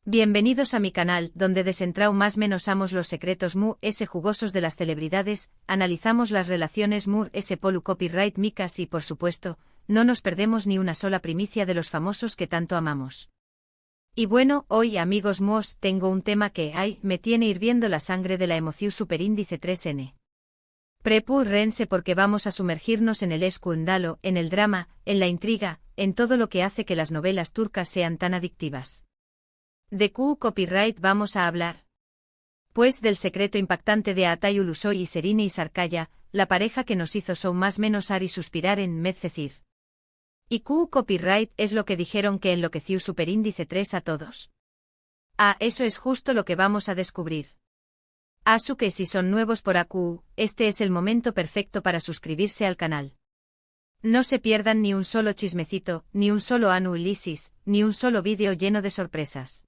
Bienvenidos a mi canal, donde desentraumasamos los secretos jugosos de las celebridades, analizamos las relaciones Polu copyright micas y por supuesto, no nos perdemos ni una sola primicia de los famosos que tanto amamos. Y bueno, hoy amigos tengo un tema que, me tiene hirviendo la sangre de la emoción superíndice 3N. Prepúrense porque vamos a sumergirnos en el escándalo, en el drama, en la intriga, en todo lo que hace que las novelas turcas sean tan adictivas. ¿De qué copyright vamos a hablar? Pues del secreto impactante de Atay Ulusoy y Serine Sarıkaya, la pareja que nos hizo ar y suspirar en Medcezir. ¿Y qué copyright es lo que dijeron que enloqueció superíndice 3 a todos? Eso es justo lo que vamos a descubrir. Asu que si son nuevos por AQ, este es el momento perfecto para suscribirse al canal. No se pierdan ni un solo chismecito, ni un solo análisis, ni un solo vídeo lleno de sorpresas.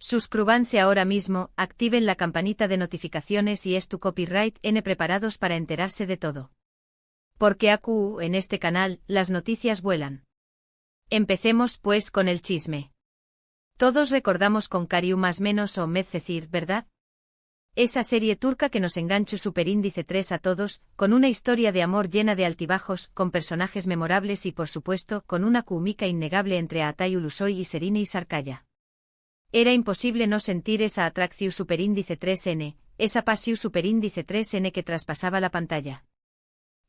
Suscríbanse ahora mismo, activen la campanita de notificaciones y tu copyright preparados para enterarse de todo. Porque AQ, en este canal, las noticias vuelan. Empecemos pues con el chisme. Todos recordamos con cariño más menos o Medcezir, ¿verdad? Esa serie turca que nos enganchó superíndice 3 a todos, con una historia de amor llena de altibajos, con personajes memorables y por supuesto, con una química innegable entre Atay Ulusoy y Serine Sarıkaya. Era imposible no sentir esa atracción superíndice 3N, esa pasión superíndice 3N que traspasaba la pantalla.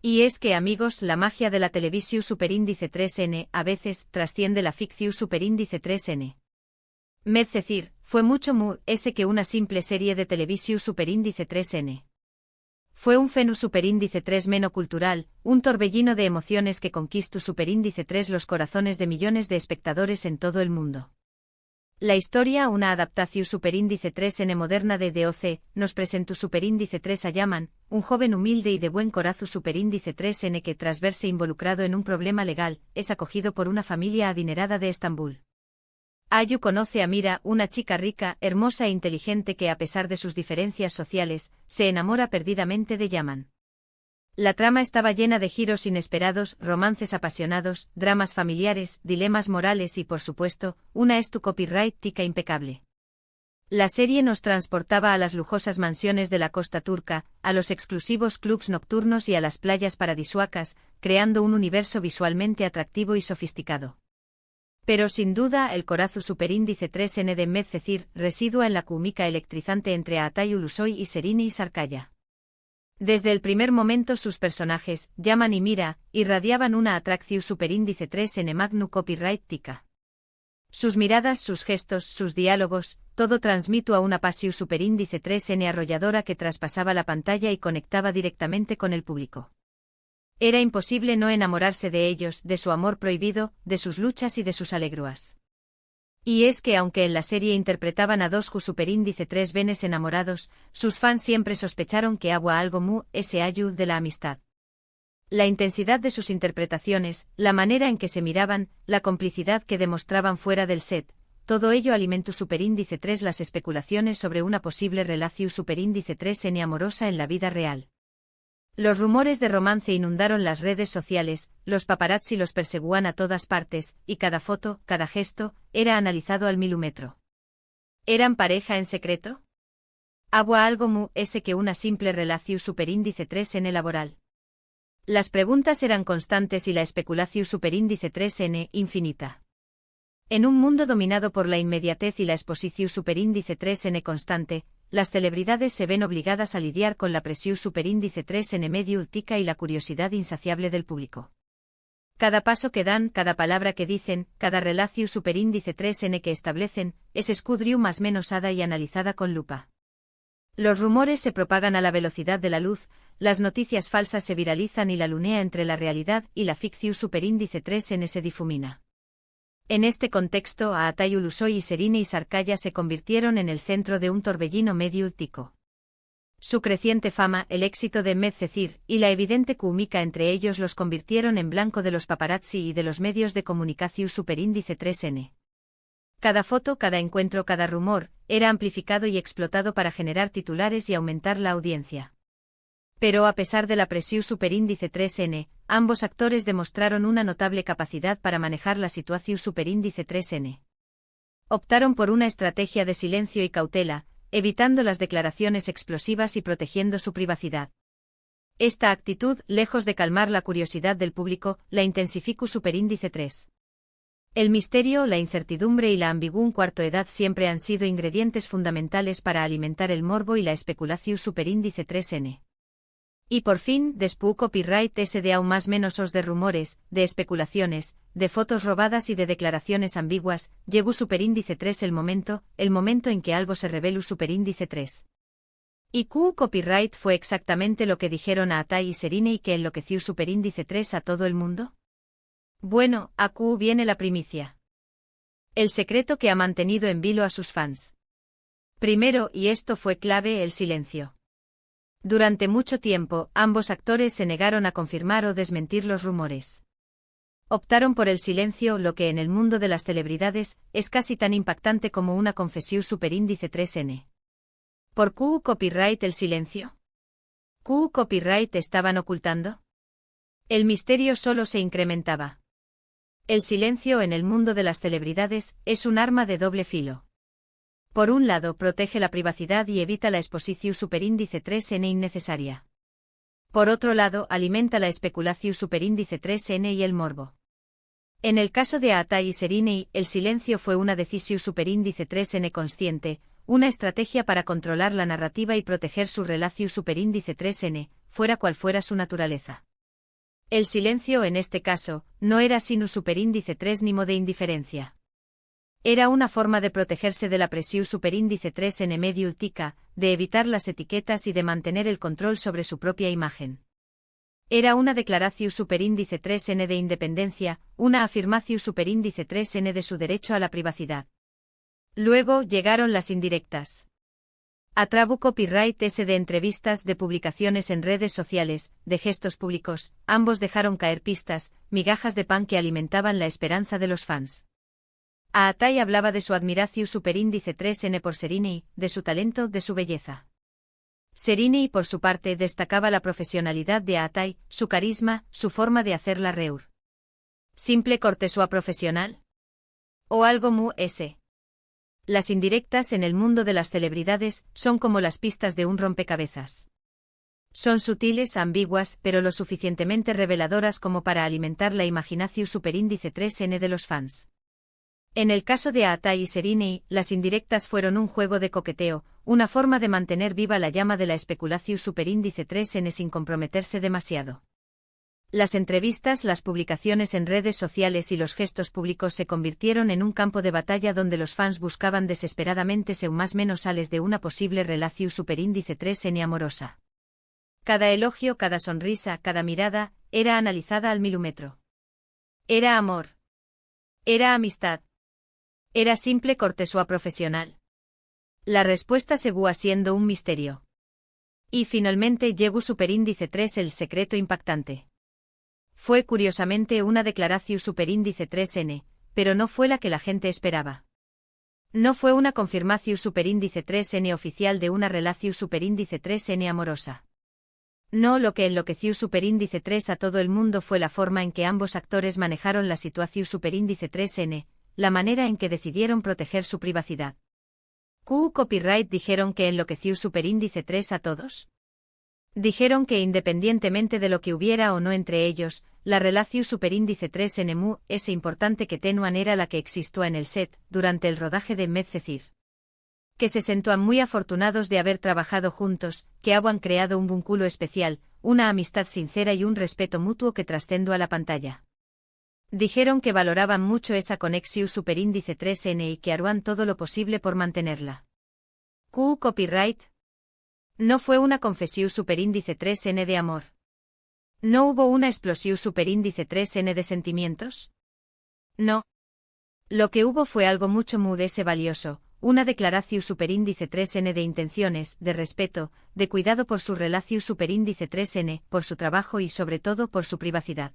Y es que amigos, la magia de la televisión superíndice 3N a veces trasciende la ficción superíndice 3N. Medcezir fue mucho ese que una simple serie de televisión superíndice 3N. Fue un fenómeno superíndice 3 cultural, un torbellino de emociones que conquistó superíndice 3 los corazones de millones de espectadores en todo el mundo. La historia, una adaptación superíndice 3N moderna de DOC, nos presentó superíndice 3 a Yaman, un joven humilde y de buen corazón superíndice 3N que tras verse involucrado en un problema legal, es acogido por una familia adinerada de Estambul. Ayu conoce a Mira, una chica rica, hermosa e inteligente que a pesar de sus diferencias sociales, se enamora perdidamente de Yaman. La trama estaba llena de giros inesperados, romances apasionados, dramas familiares, dilemas morales y por supuesto, una copyright tica impecable. La serie nos transportaba a las lujosas mansiones de la costa turca, a los exclusivos clubs nocturnos y a las playas paradisíacas, creando un universo visualmente atractivo y sofisticado. Pero sin duda el corazón superíndice 3N de Medcezir residúa en la química electrizante entre Atay Ulusoy y Serine Sarıkaya. Desde el primer momento sus personajes, Yaman y Mira, irradiaban una atracción superíndice 3N magnu copyright tica. Sus miradas, sus gestos, sus diálogos, todo transmitió a una pasión superíndice 3N arrolladora que traspasaba la pantalla y conectaba directamente con el público. Era imposible no enamorarse de ellos, de su amor prohibido, de sus luchas y de sus alegrías. Y es que aunque en la serie interpretaban a dos superíndice 3 venes enamorados, sus fans siempre sospecharon que había algo ayu de la amistad. La intensidad de sus interpretaciones, la manera en que se miraban, la complicidad que demostraban fuera del set, todo ello alimentó superíndice 3 las especulaciones sobre una posible relación superíndice 3N amorosa en la vida real. Los rumores de romance inundaron las redes sociales, los paparazzi los perseguían a todas partes, y cada foto, cada gesto, era analizado al milímetro. ¿Eran pareja en secreto? ¿Había algo ese que una simple relación superíndice 3N laboral? Las preguntas eran constantes y la especulación superíndice 3N infinita. En un mundo dominado por la inmediatez y la exposición superíndice 3N constante, las celebridades se ven obligadas a lidiar con la presión superíndice 3N medio tica y la curiosidad insaciable del público. Cada paso que dan, cada palabra que dicen, cada relación superíndice 3N que establecen, es escudriu más menos y analizada con lupa. Los rumores se propagan a la velocidad de la luz, las noticias falsas se viralizan y la lunea entre la realidad y la ficción superíndice 3N se difumina. En este contexto, Atay Ulusoy y Serine Sarıkaya se convirtieron en el centro de un torbellino mediático. Su creciente fama, el éxito de Medcezir y la evidente química entre ellos los convirtieron en blanco de los paparazzi y de los medios de comunicación superíndice 3N. Cada foto, cada encuentro, cada rumor, era amplificado y explotado para generar titulares y aumentar la audiencia. Pero a pesar de la presión superíndice 3N, ambos actores demostraron una notable capacidad para manejar la situación superíndice 3N. Optaron por una estrategia de silencio y cautela, evitando las declaraciones explosivas y protegiendo su privacidad. Esta actitud, lejos de calmar la curiosidad del público, la intensificó superíndice 3. El misterio, la incertidumbre y la ambigüedad cuarto edad siempre han sido ingredientes fundamentales para alimentar el morbo y la especulación superíndice 3n. Y por fin, después copyright de aún más menos os de rumores, de especulaciones, de fotos robadas y de declaraciones ambiguas, llegó superíndice 3 el momento en que algo se reveló superíndice 3. Y copyright fue exactamente lo que dijeron a Atai y Serine y que enloqueció superíndice 3 a todo el mundo. Bueno, a Q viene la primicia. El secreto que ha mantenido en vilo a sus fans. Primero, y esto fue clave, el silencio. Durante mucho tiempo, ambos actores se negaron a confirmar o desmentir los rumores. Optaron por el silencio, lo que en el mundo de las celebridades es casi tan impactante como una confesión superíndice 3n. ¿Por Q copyright el silencio? ¿Q copyright estaban ocultando? El misterio solo se incrementaba. El silencio en el mundo de las celebridades es un arma de doble filo. Por un lado, protege la privacidad y evita la exposición superíndice 3n innecesaria. Por otro lado, alimenta la especulación superíndice 3n y el morbo. En el caso de Atai y Serine, el silencio fue una decisión superíndice 3n consciente, una estrategia para controlar la narrativa y proteger su relación superíndice 3n, fuera cual fuera su naturaleza. El silencio en este caso, no era sino superíndice 3 ni de indiferencia. Era una forma de protegerse de la presión superíndice 3n mediútica, de evitar las etiquetas y de mantener el control sobre su propia imagen. Era una declaración superíndice 3n de independencia, una afirmación superíndice 3n de su derecho a la privacidad. Luego llegaron las indirectas. Atrabu copyright de entrevistas, de publicaciones en redes sociales, de gestos públicos, ambos dejaron caer pistas, migajas de pan que alimentaban la esperanza de los fans. Atai hablaba de su admiración superíndice 3n por Serine, de su talento, de su belleza. Serine, por su parte, destacaba la profesionalidad de Atai, su carisma, su forma de hacerla reír. ¿Simple cortesía profesional? ¿O algo ese? Las indirectas en el mundo de las celebridades son como las pistas de un rompecabezas. Son sutiles, ambiguas, pero lo suficientemente reveladoras como para alimentar la imaginación superíndice 3n de los fans. En el caso de Atai y Serine, las indirectas fueron un juego de coqueteo, una forma de mantener viva la llama de la especulación superíndice 3n sin comprometerse demasiado. Las entrevistas, las publicaciones en redes sociales y los gestos públicos se convirtieron en un campo de batalla donde los fans buscaban desesperadamente ser más menos sales de una posible relación superíndice 3n amorosa. Cada elogio, cada sonrisa, cada mirada, era analizada al milímetro. ¿Era amor? ¿Era amistad? ¿Era simple cortesía profesional? La respuesta seguía siendo un misterio. Y finalmente llegó superíndice 3 el secreto impactante. Fue curiosamente una declaración superíndice 3n, pero no fue la que la gente esperaba. No fue una confirmación superíndice 3n oficial de una relación superíndice 3n amorosa. No, lo que enloqueció superíndice 3 a todo el mundo fue la forma en que ambos actores manejaron la situación superíndice 3n, la manera en que decidieron proteger su privacidad. ¿Q copyright dijeron que enloqueció superíndice 3 a todos? Dijeron que independientemente de lo que hubiera o no entre ellos, la relación superíndice 3n es importante que tenuan era la que existió en el set, durante el rodaje de Medcezir. Que se sentían muy afortunados de haber trabajado juntos, que habían creado un vínculo especial, una amistad sincera y un respeto mutuo que trascendió a la pantalla. Dijeron que valoraban mucho esa conexión superíndice 3n y que harían todo lo posible por mantenerla. ¿Q copyright? No fue una confesión superíndice 3n de amor. ¿No hubo una explosión superíndice 3n de sentimientos? No. Lo que hubo fue algo mucho valioso, una declaración superíndice 3n de intenciones, de respeto, de cuidado por su relación superíndice 3n, por su trabajo y sobre todo por su privacidad.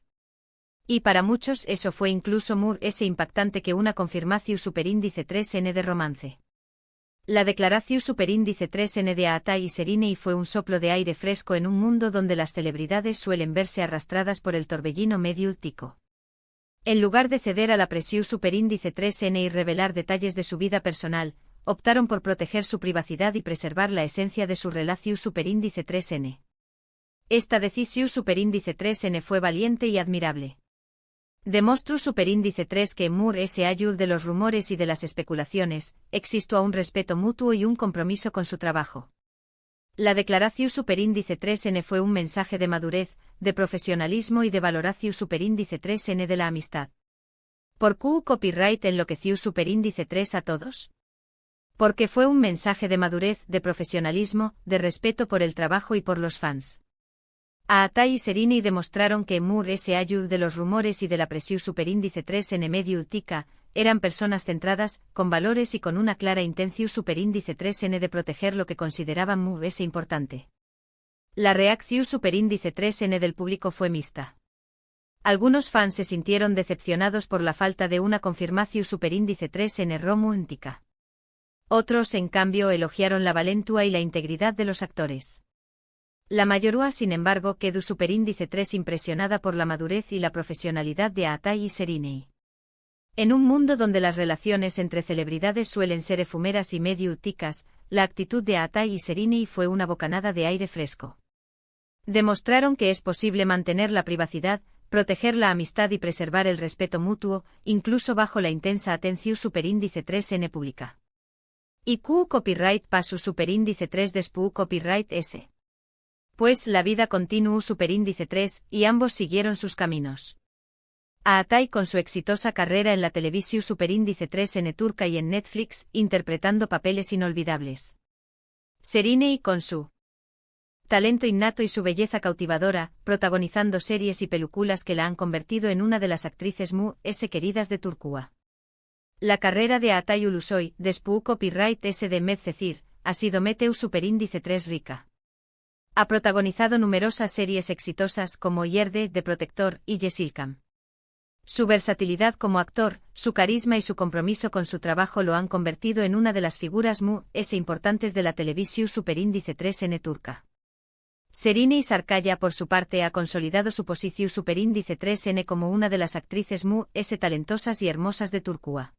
Y para muchos eso fue incluso ese impactante que una confirmación superíndice 3n de romance. La declaración superíndice 3n de Atai y Serine fue un soplo de aire fresco en un mundo donde las celebridades suelen verse arrastradas por el torbellino mediático. En lugar de ceder a la presión superíndice 3n y revelar detalles de su vida personal, optaron por proteger su privacidad y preservar la esencia de su relación superíndice 3n. Esta decisión superíndice 3n fue valiente y admirable. Demostró superíndice 3 que Moore se ayudó de los rumores y de las especulaciones, existió un respeto mutuo y un compromiso con su trabajo. La declaración superíndice 3n fue un mensaje de madurez, de profesionalismo y de valoración superíndice 3n de la amistad. ¿Por qué copyright enloqueció superíndice 3 a todos? Porque fue un mensaje de madurez, de profesionalismo, de respeto por el trabajo y por los fans. Aatai y Serini demostraron que Moore se ayudó de los rumores y de la presión superíndice 3n medio utica, eran personas centradas, con valores y con una clara intención superíndice 3n de proteger lo que consideraban Moore importante. La reacción superíndice 3n del público fue mixta. Algunos fans se sintieron decepcionados por la falta de una confirmación superíndice 3n romántica. Otros, en cambio, elogiaron la valentua y la integridad de los actores. La mayoría, sin embargo, quedó superíndice 3 impresionada por la madurez y la profesionalidad de Aatai y Serini. En un mundo donde las relaciones entre celebridades suelen ser efímeras y medio uticas, la actitud de Aatai y Serini fue una bocanada de aire fresco. Demostraron que es posible mantener la privacidad, proteger la amistad y preservar el respeto mutuo, incluso bajo la intensa atención superíndice 3n pública. ¿Y Q copyright pasu superíndice 3 despu copyright S? Pues la vida continuó superíndice 3 y ambos siguieron sus caminos. Aatai con su exitosa carrera en la televisión superíndice 3n turca y en Netflix, interpretando papeles inolvidables. Serini con su talento innato y su belleza cautivadora, protagonizando series y películas que la han convertido en una de las actrices queridas de Turquía. La carrera de Aatai Ulusoy, despu copyright S de Medcecir, ha sido meteu superíndice 3 rica. Ha protagonizado numerosas series exitosas como Yerde, The Protector y Yeşilçam. Su versatilidad como actor, su carisma y su compromiso con su trabajo lo han convertido en una de las figuras importantes de la televisión superíndice 3n turca. Serini Sarkaya, por su parte, ha consolidado su posición superíndice 3n como una de las actrices talentosas y hermosas de Turquía.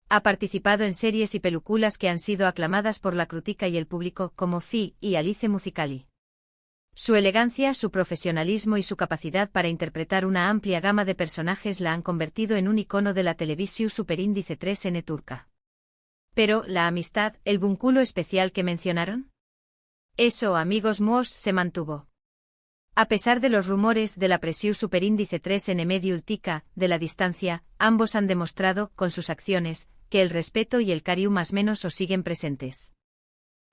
Ha participado en series y películas que han sido aclamadas por la crítica y el público, como Fi y Alice Musicali. Su elegancia, su profesionalismo y su capacidad para interpretar una amplia gama de personajes la han convertido en un icono de la televisión superíndice 3n turca. Pero, ¿la amistad, el vínculo especial que mencionaron? Eso, amigos míos, se mantuvo. A pesar de los rumores de la presión superíndice 3n medio utica, de la distancia, ambos han demostrado, con sus acciones, que el respeto y el cariño más menos o siguen presentes.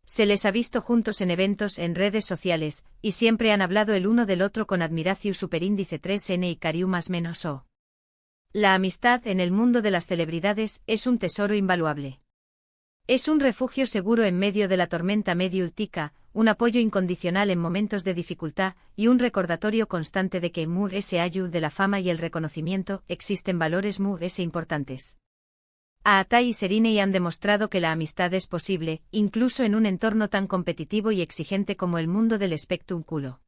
Se les ha visto juntos en eventos en redes sociales, y siempre han hablado el uno del otro con admiración superíndice 3n y cariño más menos o. La amistad en el mundo de las celebridades es un tesoro invaluable. Es un refugio seguro en medio de la tormenta medio utica, un apoyo incondicional en momentos de dificultad y un recordatorio constante de que Moore ayuda de la fama y el reconocimiento, existen valores Moore importantes. Aatai y Serini han demostrado que la amistad es posible, incluso en un entorno tan competitivo y exigente como el mundo del espectáculo.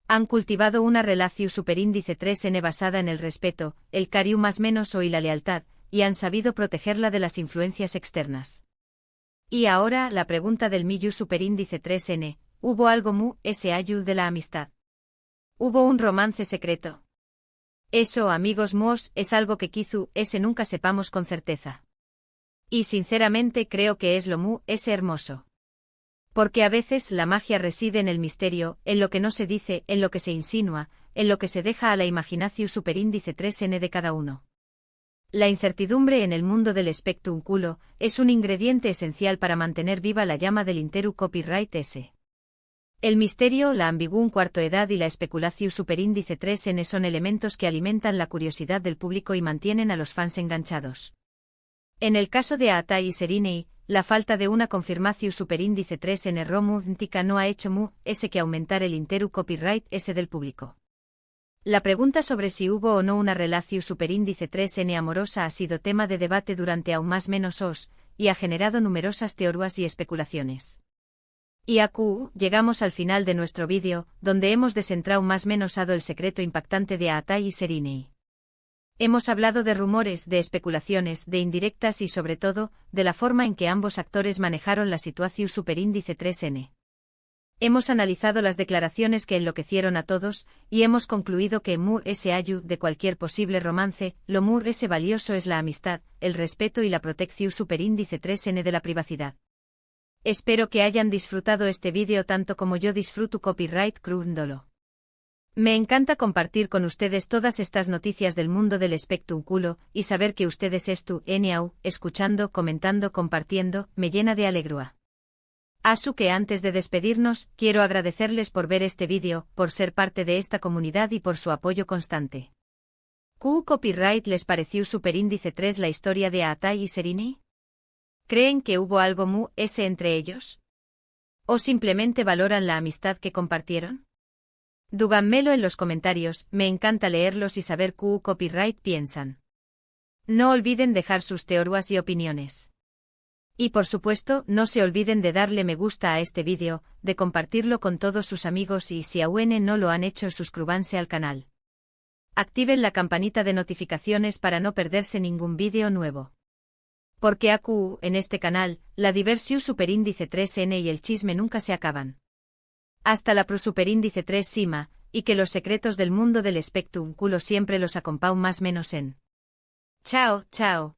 Han cultivado una relación superíndice 3n basada en el respeto, el cariño más menos o y la lealtad, y han sabido protegerla de las influencias externas. Y ahora, la pregunta del millón superíndice 3n, ¿hubo algo ayuda de la amistad? ¿Hubo un romance secreto? Eso, amigos míos, es algo que quizú nunca sepamos con certeza. Y sinceramente creo que es lo hermoso. Porque a veces la magia reside en el misterio, en lo que no se dice, en lo que se insinúa, en lo que se deja a la imaginación superíndice 3n de cada uno. La incertidumbre en el mundo del espectáculo es un ingrediente esencial para mantener viva la llama del interu copyright S. El misterio, la ambigüedad cuarto edad y la especulación superíndice 3n son elementos que alimentan la curiosidad del público y mantienen a los fans enganchados. En el caso de Aatai y Serini, la falta de una confirmación superíndice 3n romántica no ha hecho que aumentar el interu copyright S del público. La pregunta sobre si hubo o no una relación superíndice 3n amorosa ha sido tema de debate durante aún más menos y ha generado numerosas teorías y especulaciones. Y aquí llegamos al final de nuestro vídeo, donde hemos descentrado más menos el secreto impactante de Aatai y Serini. Hemos hablado de rumores, de especulaciones, de indirectas y sobre todo, de la forma en que ambos actores manejaron la situación superíndice 3N. Hemos analizado las declaraciones que enloquecieron a todos, y hemos concluido que Moore S. Ayu de cualquier posible romance, lo Moore S. valioso es la amistad, el respeto y la protección superíndice 3N de la privacidad. Espero que hayan disfrutado este vídeo tanto como yo disfruto copyright crúndolo. Me encanta compartir con ustedes todas estas noticias del mundo del espectáculo, y saber que ustedes escuchando, comentando, compartiendo, me llena de alegría. Así que antes de despedirnos, quiero agradecerles por ver este vídeo, por ser parte de esta comunidad y por su apoyo constante. ¿Qué copyright les pareció superíndice 3 la historia de Atai y Serine? ¿Creen que hubo algo entre ellos? ¿O simplemente valoran la amistad que compartieron? Díganmelo en los comentarios, me encanta leerlos y saber qué copyright piensan. No olviden dejar sus teorías y opiniones. Y por supuesto, no se olviden de darle me gusta a este vídeo, de compartirlo con todos sus amigos y si aún no lo han hecho suscríbanse al canal. Activen la campanita de notificaciones para no perderse ningún vídeo nuevo. Porque aquí, en este canal, la diversión superíndice 3N y el chisme nunca se acaban. Hasta la pro superíndice 3 Sima, y que los secretos del mundo del espectáculo siempre los acompañen más menos en. Chao, chao.